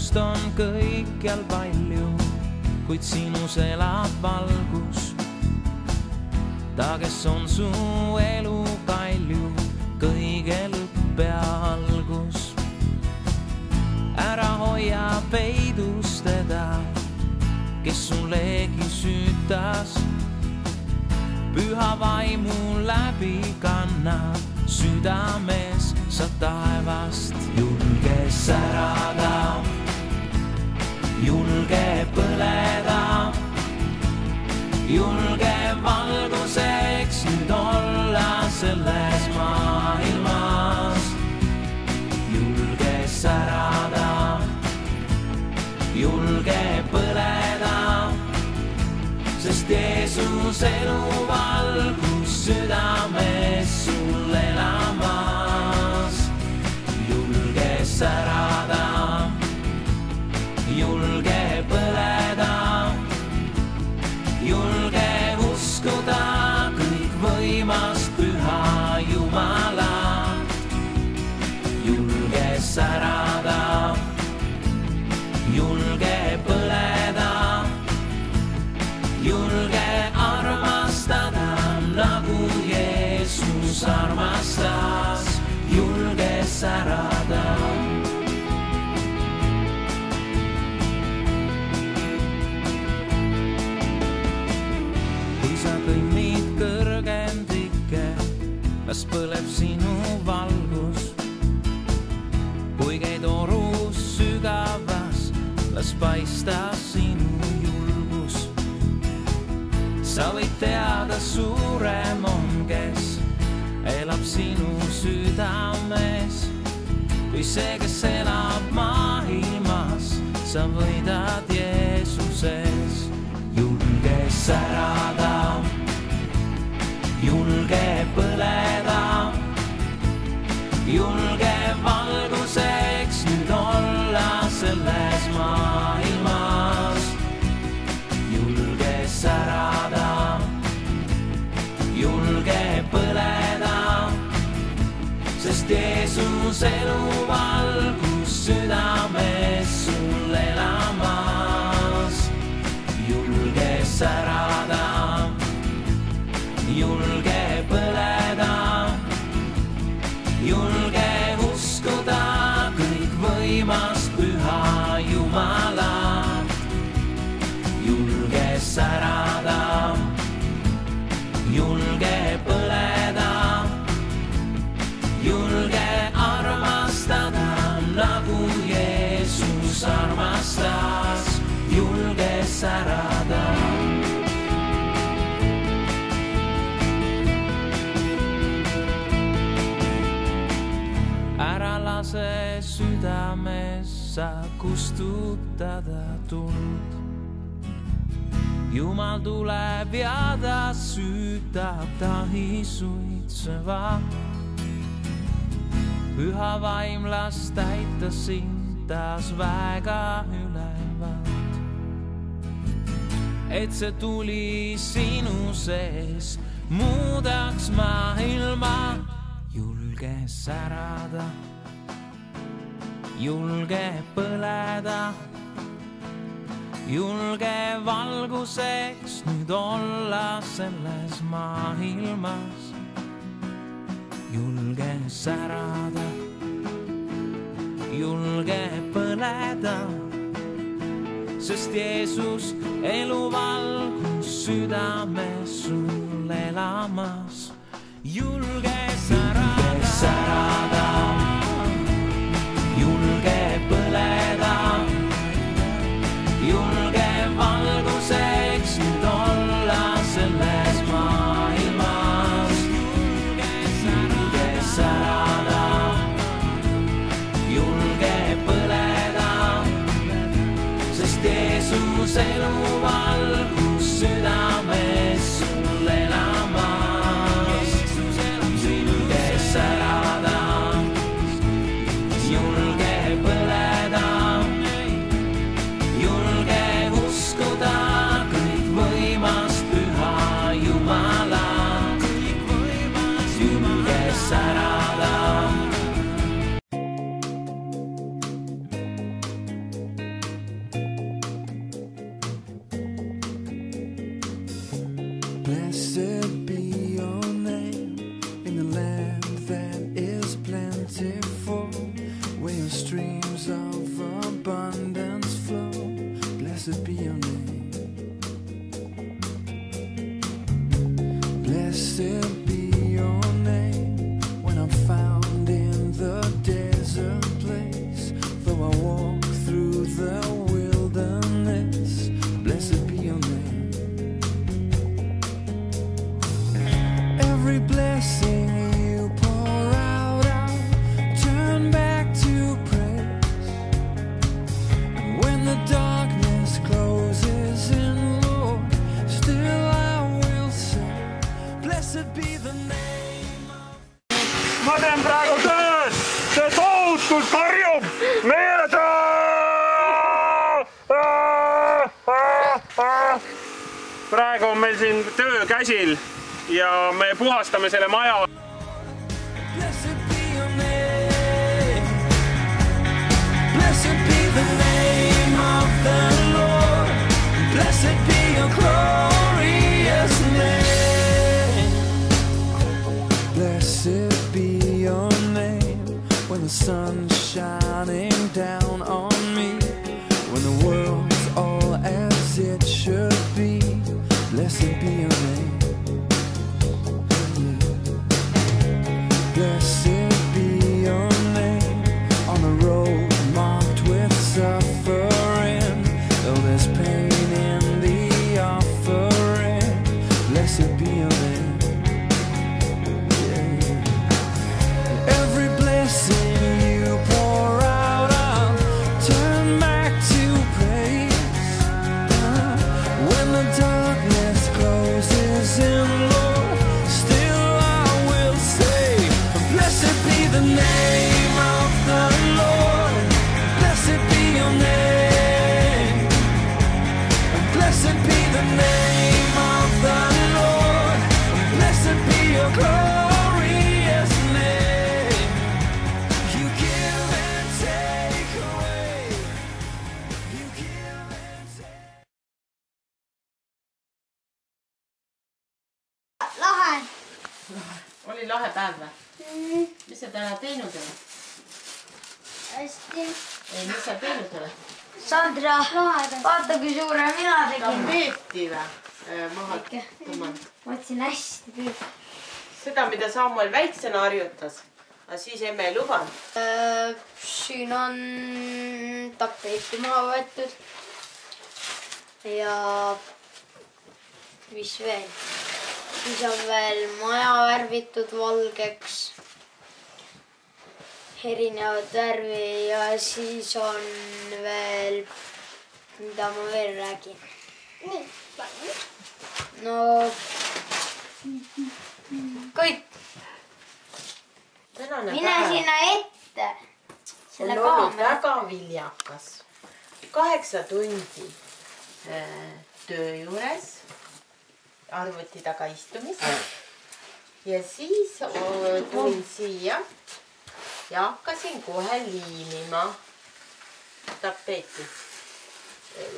Valgust on kõikjal palju, kuid sinus elab valgus. Ta, kes on su elu kalju, kõige lõpp ja algus. Ära hoia peidus teda, kes sulegi süütas. Püha vaimu läbi kannab südames sa taevast. Julge särada, julge põleda, julge valguseks nüüd olla selles maailmas. Julge särada, julge põleda, sest Jeesus elu valgus südames sul elamas. Julge särada, julge põleda, julge uskuda kõik võimast püha Jumala. Julge särada, julge põleda, julge armastada nagu Jeesus armastas. Julge särada. Kui sa kõnnid kõrgendikke, las põleb sinu valgus. Kui käid orus sügavas, las paista sinu julgus. Sa võid teada, suurem on, kes elab sinu südames. Kui see, kes elab maailmas, sa võidad Jeesuses. Julge särada, julge põleda, julge valguseks nüüd olla selles maailmas. Julge särada, julge põleda, sest Jeesus elu valgus südames sul elamas. Julge särada, julge põleda, julge uskuda kõik võimast püha Jumala. Julge särada, julge põleda, julge armastada nagu Jeesus armastas. Julge särada. Ära lase südames sa kustutada tuld. Jumal tuleb ja ta süütab, ta suitseva. Püha vaim las täita sind taas väga ülevalt. Et see tuli sinu sees muudaks maailma. Julge särada, julge põleda, julge valguseks nüüd olla selles maailmas. Julge särada, julge põleda, sest Jeesus elu valgus südames sul elamas. Julge särada, julge põleda, julge valguseks nüüd olla selles maailmas. Julge särada, julge põleda, sest Jeesus elu valgus südames sul elamas. Jeesus elab sinu ma teen praegu tööd! See tohutult karjub! Meeleda! Praegu on meil siin töö käsil ja me puhastame selle maja. Blessed be your name when the sun's shining down on me, when the world's all as it should be. Blessed be your name. Blessed be your name on the road marked with suffering, though there's pain in the offering. Blessed be your name. Oli lahe päev või? Mis sa täna teinud ole? Hästi. Ei, mis sa teinud ole? Sandra, vaata kui suure mina tegin. Tapeeti või? Maha tõmmanud. Ma otsin hästi kõik. Seda, mida Samuel väiksena harjutas, aga siis emme ei lubanud. Siin on tapeeti maha võetud. Ja mis veel? Siis on veel maja värvitud valgeks. Erinevad värvi ja siis on veel, mida ma veel räägin. Nii, palju. No, kõik. Mine sinna ette. On olnud väga viljakas. 8 tundi töö juures. Arvuti taga istumist ja siis tulin siia ja hakkasin kohe liimima tapeeti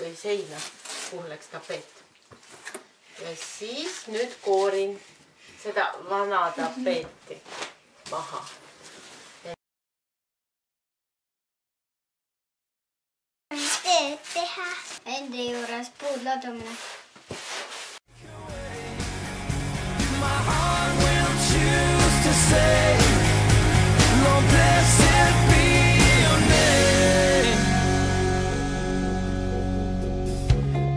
või seina, kuhu läks tapeet. Ja siis nüüd koorin seda vana tapeeti maha. Teed teha enda juures puud ladumine. Say, Lord, blessed be your name.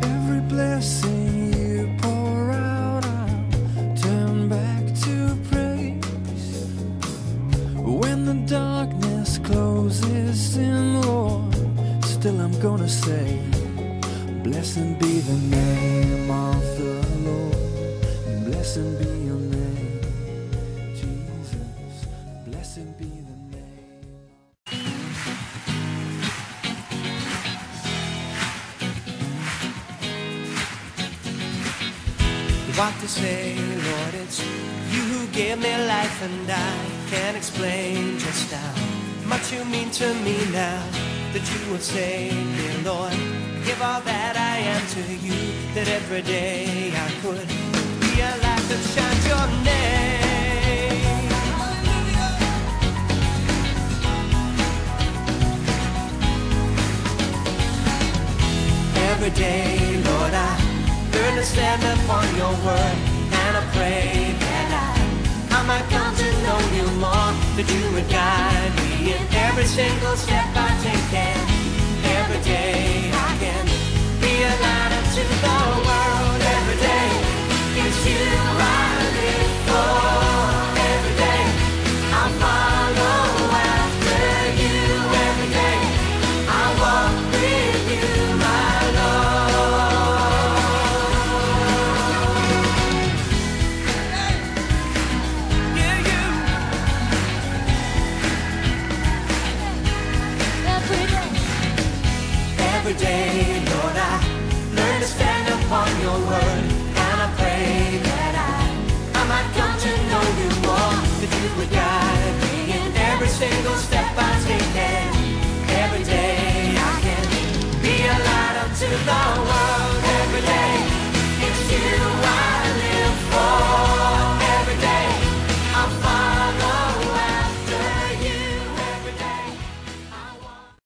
Every blessing you pour out, I'll turn back to praise. When the darkness closes in, Lord, still I'm gonna say, blessed be the name of the Lord. Blessed be your name. Blessed be the name. What to say, Lord, it's you who gave me life, and I can't explain just how much you mean to me now that you have saved me, Lord. Give all that I am to you, that every day I could be a light that shines your name. Every day, Lord, I learn to stand upon your word, and I pray that I might come to know you more, that you would guide me in every single step I take, and every day I can be a light unto the world. Every day it's you I live for. Every day I follow after you. Every day I walk with you, my Lord. Yeah, you. word, and I pray that I might come to know you more, that you would guide me in every single step I take, and every day I can be a light unto the world.